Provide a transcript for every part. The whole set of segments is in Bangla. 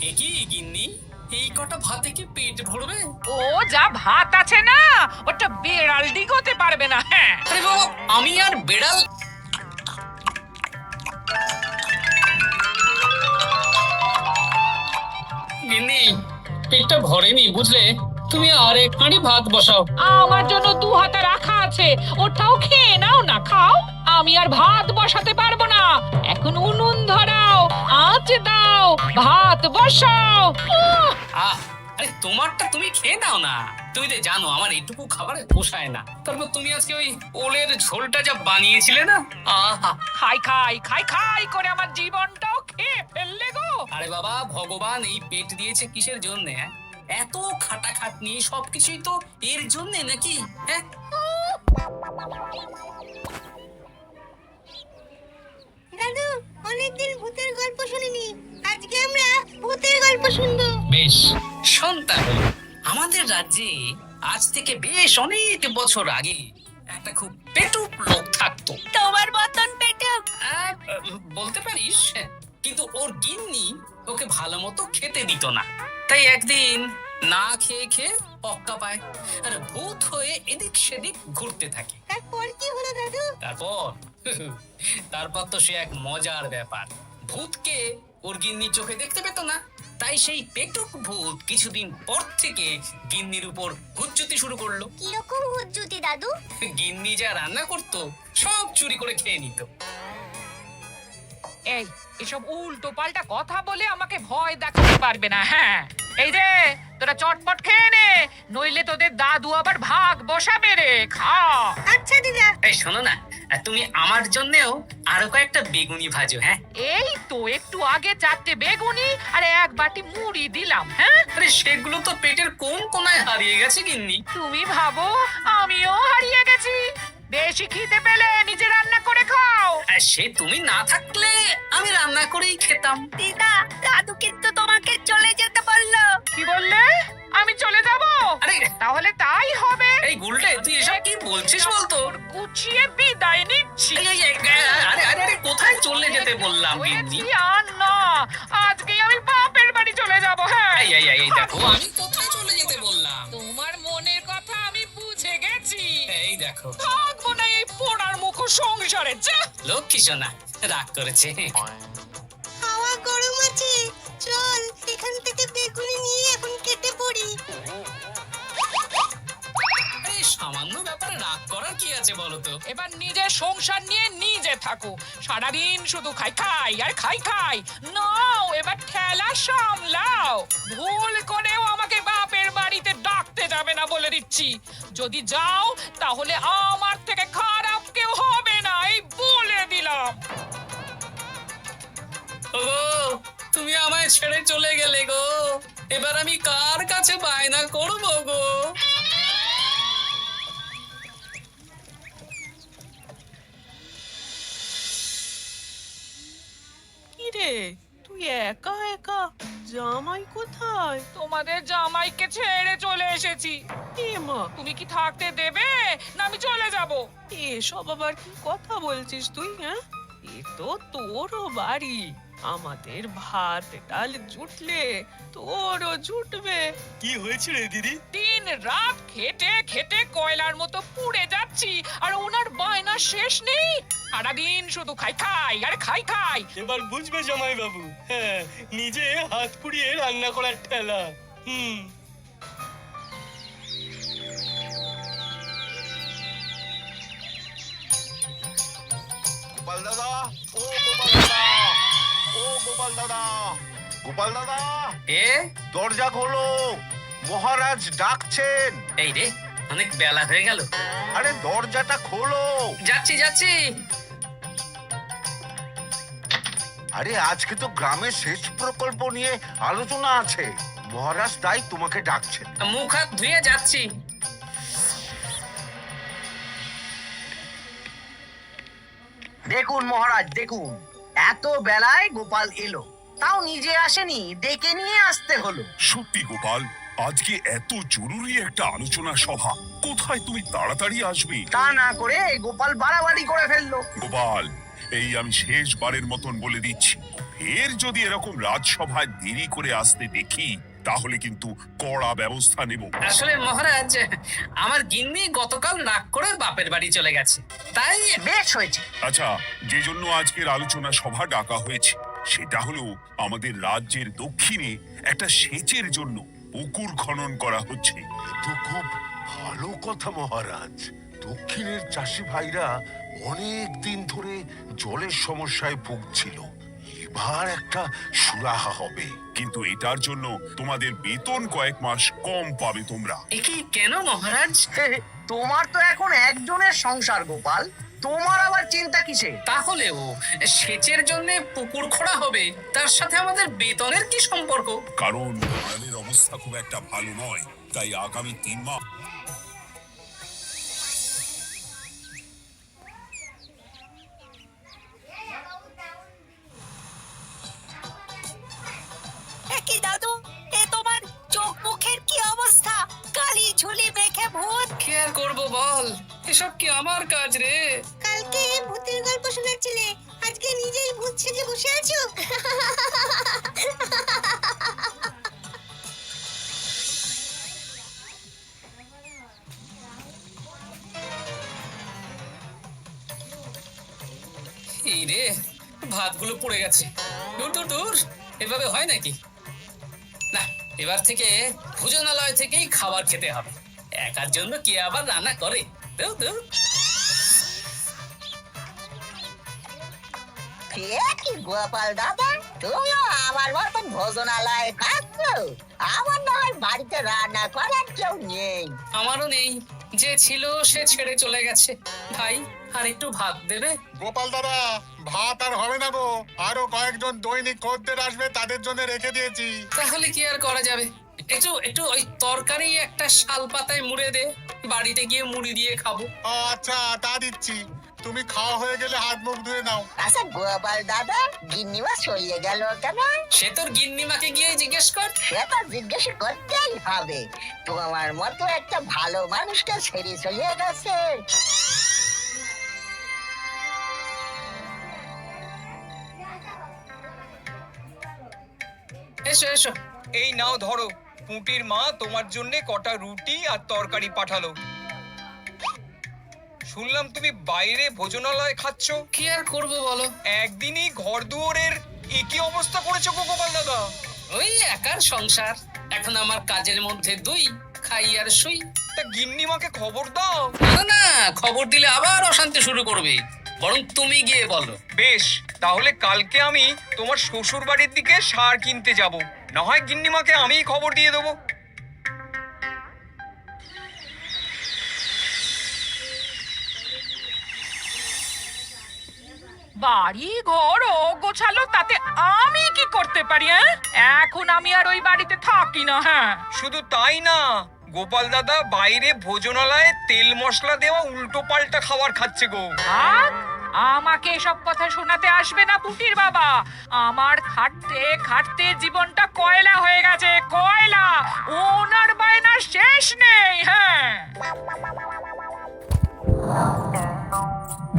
একই গিন্নি, এই কটা ভাতে কি পেট ভরবে? ও যা ভাত আছে না, ওটা বেড়াল ডিগোতে পারবে না। হ্যাঁ, আরে বাবা, আমি আর বেড়াল? গিন্নি, পেটটা ভরেনি বুঝলে, তুমি আর এক হাঁড়ি ভাত বসাও। আমার জন্য 2 হাতা রাখা আছে, ওটাও খেয়ে নাও না। খাও, আমি আর ভাত বসাতে পারবো না। এখন উনুন ধরাও, আঁচ দাও, ভাত বসাও। আরে তোমারটা তুমি খেয়ে নাও না। তুমি তো জানো আমার এইটুকু খাবারে পোষায় না। তারপর তুমি আজকে ওই ওলের ঝোলটা যা বানিয়েছিলে না, আহা! খাই খাই খাই খাই করে আমার জীবনটাও খেয়ে ফেললে গো। আরে বাবা, ভগবান এই পেট দিয়েছে কিসের জন্য? এত খাটাখাটনি, সবকিছুই তো এর জন্য নাকি? হ্যাঁ, দাদু, অনেকদিন ভূতের গল্প শুনিনি, আজকে আমরা ভূতের গল্প শুনবো। বেশ, শোন তাহলে। আমাদের রাজ্যে আজ থেকে বেশ অনেক বছর আগে একটা খুব পেটুক লোক থাকতো। তোমার মতন পেটুক? আহ, বলতে পারিস, কিন্তু ওর গিন্নি ওকে ভালো মতো খেতে দিত না। তাই একদিন না খেয়ে খেয়ে পক্কা পায় আর ভূত হয়ে এদিক সেদিক ঘুরতে থাকে। তারপর কি হলো দাদু? তারপর তারপর তো সে এক মজার ব্যাপার। ভূতকে ওর গিন্নি চোখে দেখতে পেত না, তাই সেই পেটুক ভূত কিছুদিন পর থেকে গিন্নির উপর হুজ্জুতি শুরু করলো। কিরকম হুজ্জুতি দাদু? গিন্নি যা রান্না করতো সব চুরি করে খেয়ে নিত। এই, এসব উল্টো পাল্টা কথা বলে আমাকে ভয় দেখাতে পারবে না। হ্যাঁ, এই যে তোরা চটপট খেয়ে নে, নইলে তোদের দাদু আবার ভাগ বসাবে রে। খা। আচ্ছা দিদা। এই শোনো না, তুমি আমার জন্যেও আরো কয়েকটা বেগুনি ভাজো। হ্যাঁ, এই তো একটু আগে 4টে বেগুনি আর 1 বাটি মুড়ি দিলাম। হ্যাঁ, আরে সেগুলো তো পেটের কোন কোনায় হারিয়ে গেছে গিন্নি। তুমি ভাবো আমিও হারিয়ে গেছি? বেশি খিদে পেলে নিজে রান্না করে খাও। আর সে তুমি না থাকলে আমি রান্না করেই খেতাম। দিদা, দাদু কিন্তু তোমাকে চলে যেতে বললো। কি বললে? আমি চলে যাব? আরে তাহলে তাই হবে। এই গুলটে, তুই এসব কি বলছিস বলতো? গুছিয়ে বিদায় নিচ্ছি। আরে আরে আরে, কোথায় চলে যেতে বললাম গিন্নি? হয়েছি আর না, আজকেই আমি বাপের বাড়ি চলে যাব। হ্যাঁ, এই দেখো, আমি কোথায় চলে যেতে বললাম? তোমার মনের কথা আমি বুঝে গেছি। এই দেখো, থাকবো না এই পোড়ার মুখ সংসারে। যা। লক্ষ্মী সোনা রাগ করেছে। হাওয়া গরম আছে, চল এখান থেকে বেগুনি নিয়ে এখন কেটে পড়ি। এই সামান্য ব্যাপারে রাগ করার কি আছে বলো তো? এবার নিজের সংসার নিয়ে নিজে থাকো। সারাদিন শুধু খাই খাই আর খাই খাই। নাও এবার ঠেলা সামলাও। ভুল করেও আমাকে বাপের বাড়িতে ডাকতে যাবে না বলে দিচ্ছি। যদি যাও তাহলে আমার থেকে খারাপ কেউ হবে না, এই বলে দিলাম। ওগো, তুমি আমায় ছেড়ে চলে গেলে গো। এবার আমি কার কাছে বায়না করবো গো? কিরে, তুই একা একা? জামাই কোথায়? তোমাদের জামাইকে ছেড়ে চলে এসেছি। এ মা, তুমি কি থাকতে দেবে না আমি চলে যাব? এসব আবার কি কথা বলছিস তুই? হ্যাঁ, এ তো তোরও বাড়ি। আমাদের ভাত ডাল জুটলে তোরও জুটবে। কি হয়েছে রে দিদি? দিন রাত খেটে খেটে কয়লার মতো পুড়ে যাচ্ছি, আর ওনার বায়না শেষ নেই। সারাদিন শুধু খাই খাই আর খাই খাই। এবার বুঝবে জামাই বাবু। হ্যাঁ, নিজে হাত পুড়িয়ে রান্না করার ঠেলা। গোপাল দাদা, ও গোপাল দাদা, ও গোপাল দাদা, গোপাল দাদা, এ দরজা খোলো, মহারাজ ডাকছেন। এই রে, অনেক বেলা হয়ে গেল। আরে দরজাটা খোলো। যাচ্ছি যাচ্ছি। আরে আজকে তো গ্রামের সেচ প্রকল্প নিয়ে আলোচনা আছে, মহারাজ তাই তোমাকে ডাকছেন। মুখ হাত ধুয়ে যাচ্ছি। দেখুন মহারাজ, দেখুন, এত বেলায় গোপাল এলো, তাও নিজে আসেনি, ডেকে নিয়ে আসতে হলো। সত্যি গোপাল, আজকে এত জরুরি একটা আলোচনা সভা, কোথায় তুমি তাড়াতাড়ি আসবে? তা না করে গোপাল বাড়াবাড়ি করে ফেললো। গোপাল, এই আমি শেষবারের মতন বলে দিচ্ছি, ফের যদি এরকম রাজসভায় দেরি করে আসতে দেখি তাহলে কিন্তু কড়া ব্যবস্থা নেব। আসলে মহারাজ, আমার গিন্নি গতকাল রাগ করে বাপের বাড়ি চলে গেছে, তাই বেশ হয়েছে। আচ্ছা, যে জন্য আজকের আলোচনা সভা ডাকা হয়েছে সেটা হলো আমাদের রাজ্যের দক্ষিণে একটা সেচের জন্য পুকুর খনন করা হচ্ছে। তো খুব ভালো কথা মহারাজ। দক্ষিণের চাষি ভাইরা অনেক দিন ধরে জলের সমস্যায় ভুগছিল, এবার একটা সুরাহা হবে। কিন্তু এটার জন্য তোমাদের বেতন কয়েক মাস কম পাবে তোমরা। একি কেন মহারাজ? তোমার তো এখন একজনের সংসার গোপাল, তোমার আবার চিন্তা কিসে? তাহলেও সেচের জন্য পুকুর খোঁড়া হবে, তার সাথে আমাদের বেতনের কি সম্পর্ক? কারণ গ্রামের অবস্থা খুব একটা ভালো নয়, তাই আগামী 3 মাস কি দাদু, এ তোমার চোখ মুখের কি অবস্থা? কালি ঝুলি মেখে ভূত। কি আর করবো বল, এসব কি আমার কাজ রে? কালকে ভূতের গল্প শোনাচ্ছিলে, আজকে নিজেই ভূত সেজে বসে আছো। এই রে, ভাতগুলো পড়ে গেছে। দূর দূর দূর, এভাবে হয় নাকি? না, এবার থেকে ভোজনালয় থেকেই খাবার খেতে হবে। একার জন্য কে আবার রান্না করে? দূর দূর। কি গোপাল দাদা, তুমিও আমার মতন ভোজনালয়ে খাচ্ছ? আমার না হয় বাড়িতে রান্না করার কেউ নেই। আমারও নেই, যে ছিল সে ছেড়ে চলে গেছে। ভাই, আর একটু ভাত দেবে? গোপাল দাদা, ভাত আর হবে না গো, আরো কয়েকজন দৈনিক খদ্দের আসবে, তাদের জন্য রেখে দিয়েছি। তাহলে কি আর করা যাবে? একটু একটু ওই তরকারি একটা শাল পাতায় মুড়ে দে, বাড়িতে গিয়ে মুড়ি দিয়ে খাবো। আচ্ছা, তা দিচ্ছি। তুমি খাওয়া হয়ে গেলে হাত মুখ ধুয়ে নাও। আচ্ছা গোপাল দাদা, গিন্নিমা চলে গেল কেন? সে তোর গিন্নিমাকে গিয়ে জিজ্ঞেস কর। সেটা জিজ্ঞেস করতেই হবে, তোমার মতো একটা ভালো মানুষকে ছেড়ে চলে গেছে। এসো এসো। এই নাও ধরো, পুঁটির মা তোমার জন্য কটা রুটি আর তরকারি পাঠালো। শুনলাম তুমি বাইরে ভোজনালয় খাচ্ছ। কি আর করবো বলো, একদিনই ঘর দুয়ারের একই অবস্থা করেছো গো গোপাল দাদা। ওই একার সংসার, এখন আমার কাজের মধ্যে দুই, খাই আর শুই। তা গিন্নিমাকে খবর দাও। না না, খবর দিলে আবার অশান্তি শুরু করবে, বরং তুমি গিয়ে বলো। বেশ, তাহলে কালকে আমি তোমার শ্বশুর বাড়ির দিকে সার কিনতে যাব, না হয় গিন্নিমাকে আমিই খবর দিয়ে দেবো। বাড়ি ঘর গোছালো, তাতে আমি কি করতে পারি? এখন আমি আর ওই বাড়িতে থাকি না। হ্যাঁ, শুধু তাই না, গোপাল দাদা বাইরে ভোজনালয়ে তেল মশলা দেওয়া উল্টো পাল্টা খাবার খাচ্ছে গো। থাক, আমাকে এসব কথা শোনাতে আসবে না পুটির বাবা। আমার খাটতে খাটতে জীবনটা কয়লা হয়ে গেছে, কয়লা। ওনার বায়নার শেষ নেই। হ্যাঁ,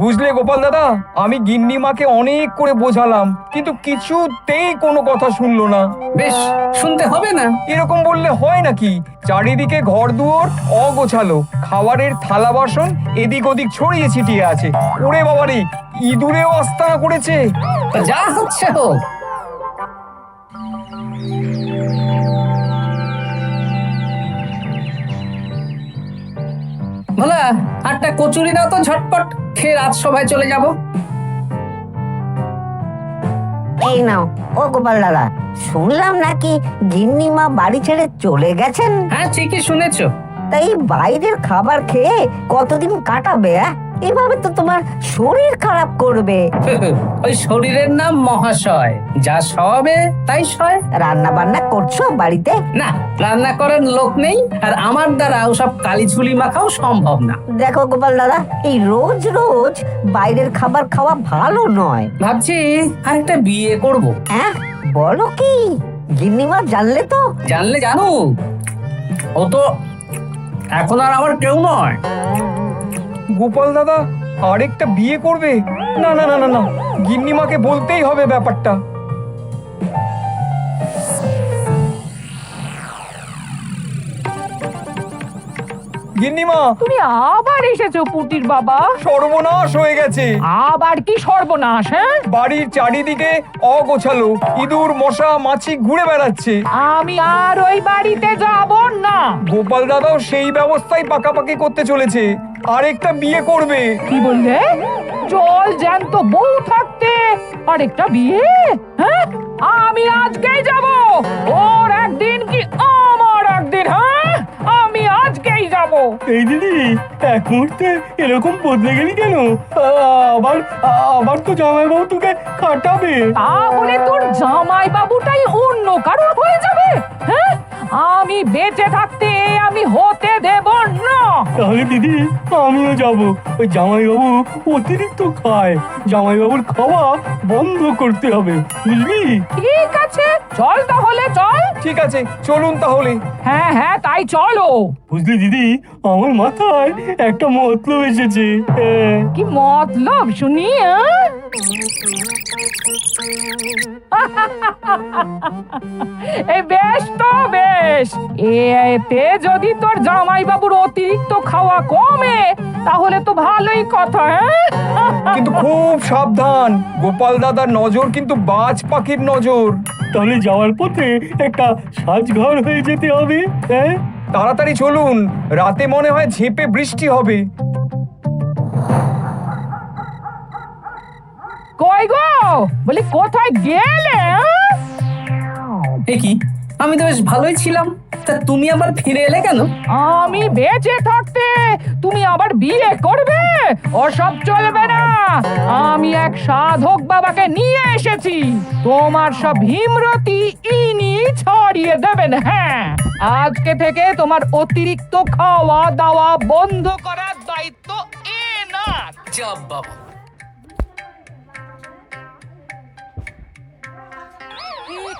বুঝলে গোপাল দাদা, আমি গিন্নিমাকে অনেক করে বোঝালাম, কিন্তু কিছুতেই কোনো কথা শুনলো না। বেশ, শুনতে হবে না। এরকম বললে হয় নাকি? চারিদিকে ঘর দুয়ার অগোছালো, খাবারের থালা বাসন এদিক ওদিক ছড়িয়ে ছিটিয়ে আছে। ওরে বাবারে, ইঁদুরেও আস্তানা করেছে। যা হচ্ছে হোক। ভোলা, আটটা কচুরি দাও তো, ঝটপট খেয়ে রাত সবাই চলে যাব। এই নাও। ও গোপাল দাদা, শুনলাম নাকি গিন্নিমা বাড়ি ছেড়ে চলে গেছেন? হ্যাঁ, ঠিকই শুনেছো। তাই বাইরের খাবার খেয়ে কতদিন কাটাবে? এভাবে তো তোমার শরীর খারাপ করবে। ওই শরীরের নাম মহাশয়, যা সবে তাই সয়। রান্না বান্না করছো বাড়িতে? না, রান্না করার লোক নেই, আর আমার দ্বারা ওসব কালিঝুলি মাখাও সম্ভব না। দেখো গোপাল দাদা, এই রোজ রোজ বাইরের খাবার খাওয়া ভালো নয়। ভাবছি আরেকটা বিয়ে করব। হ্যাঁ, বলো কি? গিন্নিমা জানলে তো? জানলে জানুক, ও তো এখন আর আমার কেউ নয়। গোপাল দাদা আরেকটা বিয়ে করবে? না না না না না, গিন্নিমাকে বলতেই হবে ব্যাপারটা। গিন্নিমা, তুমি আবার এসেছো পুটির বাবা। সর্বনাশ হয়ে গেছে। আবার কি সর্বনাশ? হ্যাঁ, বাড়ির চারিদিকে অগোছালো, ইঁদুর মশা মাছি ঘুরে বেড়াচ্ছে। আমি আর ওই বাড়িতে যাব না। গোপাল দাদাও সেই ব্যবস্থাই পাকাপাকি করতে চলেছে, আরেকটা বিয়ে করবে। কি বললে? জল জ্যান্ত বউ থাকতে আরেকটা বিয়ে? হ্যাঁ, আমি আজকেই যাব। ওর একদিন কি আমার একদিন? হ্যাঁ, আমি আজকেই যাব। এই দিদি, এক মুহূর্তে এরকম বদলে গেলি কেন? আবার আবার তো জামাইবাবু তোকে কাটাবে। তাহলে তোর জামাই বাবুটাই অন্য কারো হয়ে যাবে? হ্যাঁ, আমি বেঁচে থাকতে আমি হতে দেব না। তাহলে দিদি আমিও যাব। ওই জামাইবাবু অতিরিক্ত খায়, জামাইবাবুর খাওয়া বন্ধ করতে হবে, বুঝলি? ঠিক আছে, চল তাহলে চল। ঠিক আছে, চলুন তাহলে। হ্যাঁ হ্যাঁ, তাই চলো। বুঝলি দিদি, আমার মাথায় একটা মতলব এসেছে। হ্যাঁ। কি মতলব শুনি? এই বেশ তো বেশ, এতে যদি তোর জামাই বাবুর অতিরিক্ত খাওয়া কমে তাহলে তো ভালোই কথা। কিন্তু খুব সাবধান, গোপাল দাদার নজর কিন্তু বাজ পাখির নজর। তাহলে যাওয়ার পথে একটা সাজঘর হয়ে যেতে হবে। হ্যাঁ, তাড়াতাড়ি চলুন, রাতে মনে হয় ঝেঁপে বৃষ্টি হবে। কই গো, বলি কোথায় গেলে? এ কি, আমি তো বেশ ভালোই ছিলাম, তা তুমি আবার ফিরে এলে কেন? আমি বেঁচে থাকতে তুমি আবার বিয়ে করবে? ওসব চলবে না। আমি এক সাধক বাবাকে নিয়ে এসেছি, তোমার সব ভীমরতি ইনি ছড়িয়ে দেবেন। হ্যাঁ, আজকে থেকে তোমার অতিরিক্ত খাওয়া দাওয়া বন্ধ করার দায়িত্ব এনার। যাব বাবা।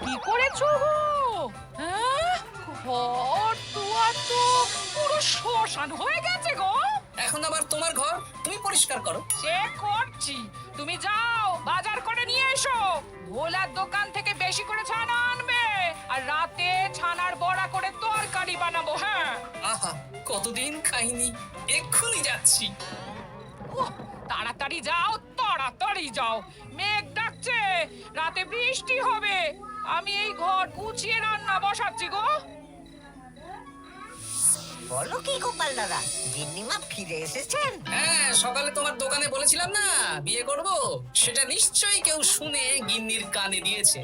কি করেছো? হ্যাঁ, ঘর দুয়ার তো পুরো শ্মশান হয়ে গেছে গো। এখন আবার তোমার ঘর তুমি পরিষ্কার করো। সে করছি, তুমি যাও বাজার করে নিয়ে এসো। ভোলার দোকান থেকে বেশি করে ছানা আনবে, আর রাতে ছানার বড়া করে তরকারি বানাবো। হ্যাঁ, আহা, কতদিন খাইনি, এক্ষুনি যাচ্ছি। উহ, তাড়াতাড়ি যাও, তাড়াতাড়ি যাও। মেঘ ডাকছে, রাতে বৃষ্টি হবে। আমি এই ঘর গুছিয়ে রান্না বসাচ্ছি গো। বলো কি গোপাল দাদা, গিন্নিমা ফিরে এসেছেন? হ্যাঁ, সকালে তোমার দোকানে বলেছিলাম না বিয়ে করব, সেটা নিশ্চয়ই কেউ শুনে গিন্নির কানে দিয়েছে।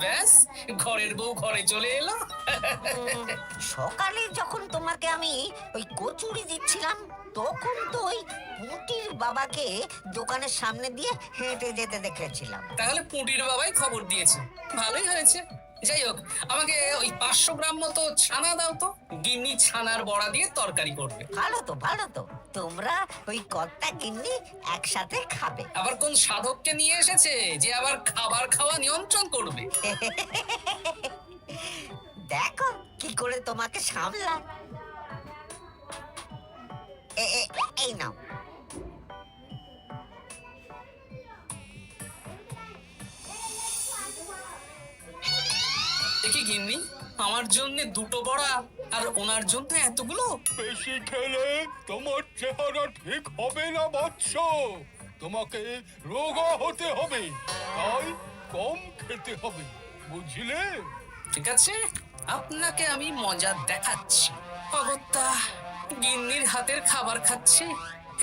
ব্যাস, ঘরের বউ ঘরে চলে এলো। সকালে যখন তোমাকে আমি ওই কচুরি দিচ্ছিলাম, তখন তো ওই পুটির বাবাকে দোকানের সামনে দিয়ে হেঁটে যেতে দেখেছিলাম। তাহলে পুটির বাবাই খবর দিয়েছে, ভালোই হয়েছে। যাই হোক, আমাকে ওই 500 গ্রাম মতো ছানা দাও তো, গিন্নি ছানার বড়া দিয়ে তরকারি করবে। ভালো তো, ভালো তো, তোমরা ওই কর্তা গিন্নি একসাথে খাবে। আবার কোন সাধককে নিয়ে এসেছে যে আবার খাবার খাওয়া নিয়ন্ত্রণ করবে? দেখো কি করে তোমাকে সামলা। এই নাও। দেখি গিন্নি, আমার জন্য দুটো বড়া আর ওনার জন্য এতগুলো? বেশি খেলে তোমার চেহারা ঠিক হবে না বৎস, তোমাকে রোগা হতে হবে, তাই কম খেতে হবে, বুঝলে? ঠিক আছে, আপনাকে আমি মজা দেখাচ্ছি। অগত্যা গিন্নির হাতের খাবার খাচ্ছি,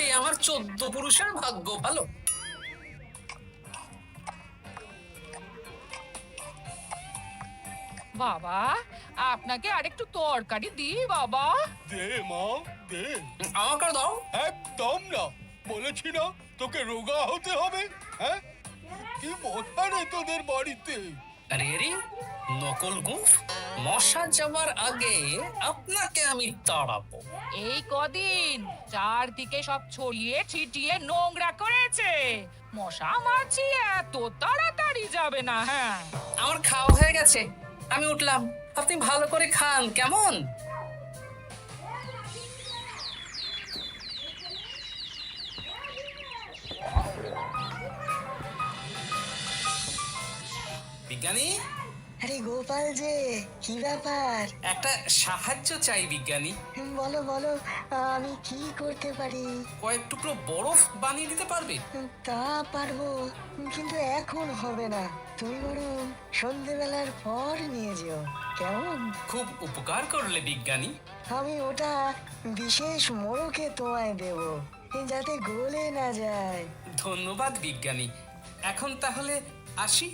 এই আমার 14 পুরুষের ভাগ্য ভালো। বাবা, আপনাকে আরেকটু তরকারি দিই বাবা? দে মা, দে। আমাকে দাও। একদম না, বলেছি না তোকে রোগা হতে হবে। হ্যাঁ, কি মজা রে তোদের বাড়িতে। আরে আরে, নকল গুফ, মশা যাওয়ার আগে আপনাকে আমি তাড়াবো। এই কদিন চারদিকে সব ছড়িয়ে ছিটিয়ে নোংরা করেছে, মশা মাছি এত তাড়াতাড়ি যাবে না। হ্যাঁ, আমার খাওয়া হয়ে গেছে, আমি উঠলাম, আপনি ভালো করে খান কেমন? বিজ্ঞানী, আরে গোপাল যে, কি ব্যাপার? একটা সাহায্য চাই বিজ্ঞানী। বলো বলো, আমি কি করতে পারি? কয়েক টুকরো বরফ বানিয়ে দিতে পারবে? তা পারবো, কিন্তু এখন হবে না। তুমি বরং সন্ধেবেলার পর নিয়ে যেও, কেমন? খুব উপকার করলে বিজ্ঞানী। আমি ওটা বিশেষ মোড়কে তোমায় দেব, যাতে গলে না যায়। ধন্যবাদ বিজ্ঞানী। এখন তাহলে আসি।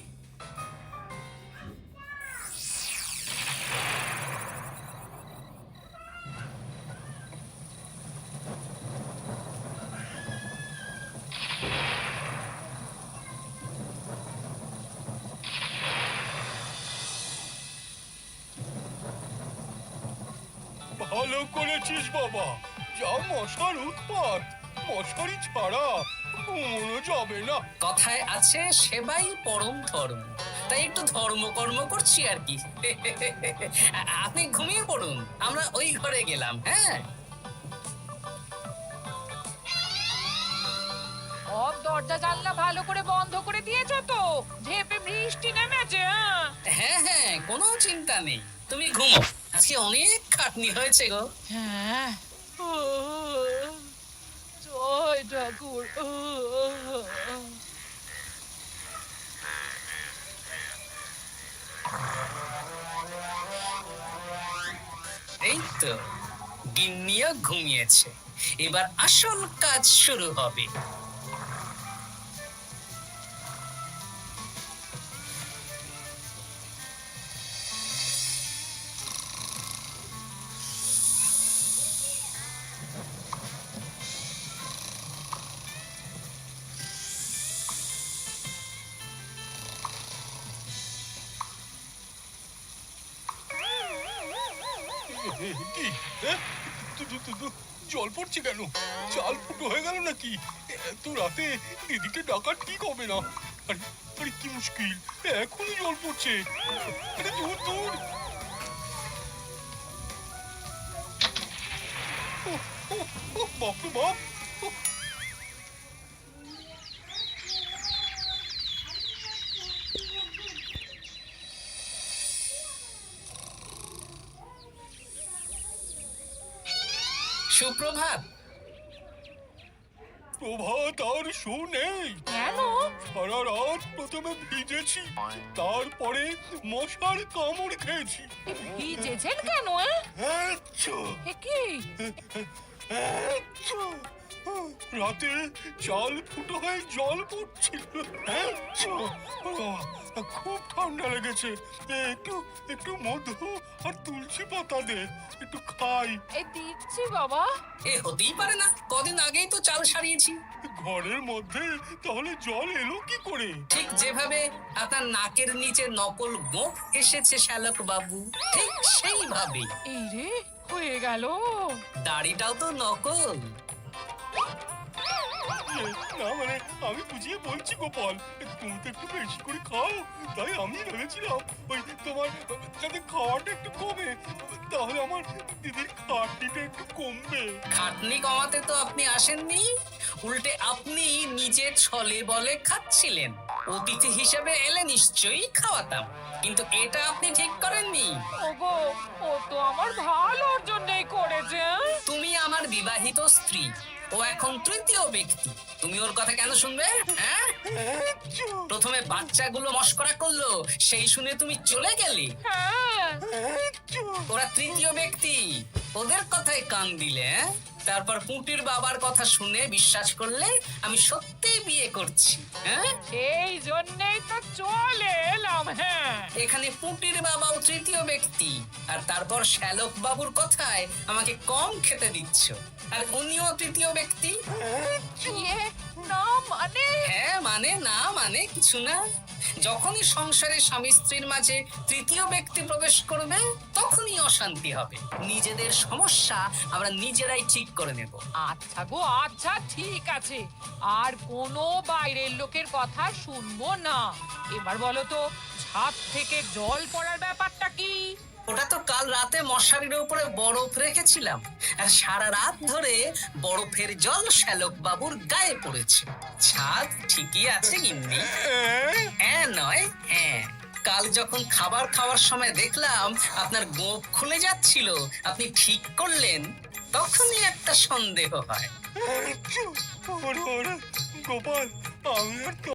ভালো করেছিস বাবা, যা মশার উৎপাত, মশারি ছাড়া ঘুমোনো যাবে না। কথায় আছে সেবাই পরম ধর্ম, তাই একটু ধর্মকর্ম করছি আর কি। আপনি ঘুমিয়ে পড়ুন, আমরা ওই ঘরে গেলাম। হ্যাঁ, সব দরজা জানলা ভালো করে বন্ধ করে দিয়েছো তো? ঝেপে বৃষ্টি নেমেছে। হ্যাঁ হ্যাঁ, কোনো চিন্তা নেই, তুমি ঘুমো। আজকে অনেক খাটনি হয়েছে গো। হ্যাঁ, জয় ঠাকুর। এই তো গিন্নিও ঘুমিয়েছে, এবার আসল কাজ শুরু হবে। কি জল পড়ছে কেন? চাল ফুটো হয়ে গেল নাকি? এত রাতে দিদিকে ডাকা ঠিক হবে না। আরে আরে কি মুশকিল, এখনই জল পড়ছে। আরে দূর দূর। বাপরে বাপ। সুপ্রভাত। প্রভাত আর শো নেই। কেন? সারা রাত প্রথমে ভিজেছি, তারপরে মশার কামড় খেয়েছি। ভিজেছেন কেন? আচ্ছা, এ কি? আচ্ছা। রাতে চাল ফুটো হয়ে জল পড়ছিল। আচ্ছা, খুব ঠান্ডা লেগেছে। একটু একটু মধু আর তুলসী পাতা দে, একটু খাই। এ দিচ্ছি বাবা। এ হতেই পারে না, কদিন আগেই তো চাল সারিয়েছি। ঘরের মধ্যে তাহলে জল এলো কি করে? ঠিক যেভাবে আপনার নাকের নিচে নকল গোঁফ এসেছে শ্যালক বাবু, ঠিক সেইভাবেই। এই রে, হয়ে গেল। দাড়িটাও তো নকল। না মানে আমি বুঝিয়ে বলছি গোপাল, তুমি তো একটু বেশি করে খাও, তাই আমি ভেবেছিলাম ওই তোমার যাতে খাওয়াটা একটু কমে, তাহলে আমার দিদির খাটনিটা একটু কমবে। খাটনি কমাতে তো আপনি আসেননি, উল্টে আপনি নিজে ছলে বলে খাচ্ছিলেন। অতিথি হিসেবে এলে নিশ্চয়ই খাওয়াতাম, কিন্তু এটা আপনি ঠিক করেননি। ওগো, ও তো আমার ভালোর জন্যই করেছে। তুমি আমার বিবাহিত স্ত্রী, ও এখন তৃতীয় ব্যক্তি, তুমি ওর কথা কেন শুনবে? হ্যাঁ, প্রথমে বাচ্চাগুলো মস্করা করলো, সেই শুনে তুমি চলে গেলে। হ্যাঁ, ওরা তৃতীয় ব্যক্তি, ওদের কথায় কান দিলে। তারপর পুঁটির বাবার কথা শুনে বিশ্বাস করলে আমি সত্যিই বিয়ে করছি। হ্যাঁ, সেই জন্যই তো চলে এলাম। হ্যাঁ, এখানে পুঁটির বাবাও তৃতীয় ব্যক্তি, আর তারপর শ্যালক বাবুর কথায় আমাকে কম খেতে দিচ্ছ, আর উনিও তৃতীয় ব্যক্তি। ইয়ে, না মানে? হ্যাঁ মানে না মানে কিছু না। যখনই সংসারে স্বামী স্ত্রীর মাঝে তৃতীয় ব্যক্তি প্রবেশ করবে, তখনই অশান্তি হবে। নিজেদের সমস্যা আমরা নিজেরাই ঠিক করে নেব। আচ্ছা গো, আচ্ছা ঠিক আছে, আর কোনো বাইরের লোকের কথা শুনবো না। এবার বলো তো, ছাদ থেকে জল পড়ার ব্যাপারটা কি? ওটা তো কাল রাতে মশারির উপরে বরফ রেখেছিলাম, আর সারা রাত ধরে বরফের জল শ্যালক বাবুর গায়ে পড়েছে। ছাদ ঠিকই আছে গিন্নি। হ্যাঁ নয় হ্যাঁ। কাল যখন খাবার খাওয়ার সময় দেখলাম আপনার গোঁফ খুলে যাচ্ছিল, আপনি ঠিক করলেন, তখনই একটা সন্দেহ হয়। ওরে, ওরে, গোপাল, আমি আর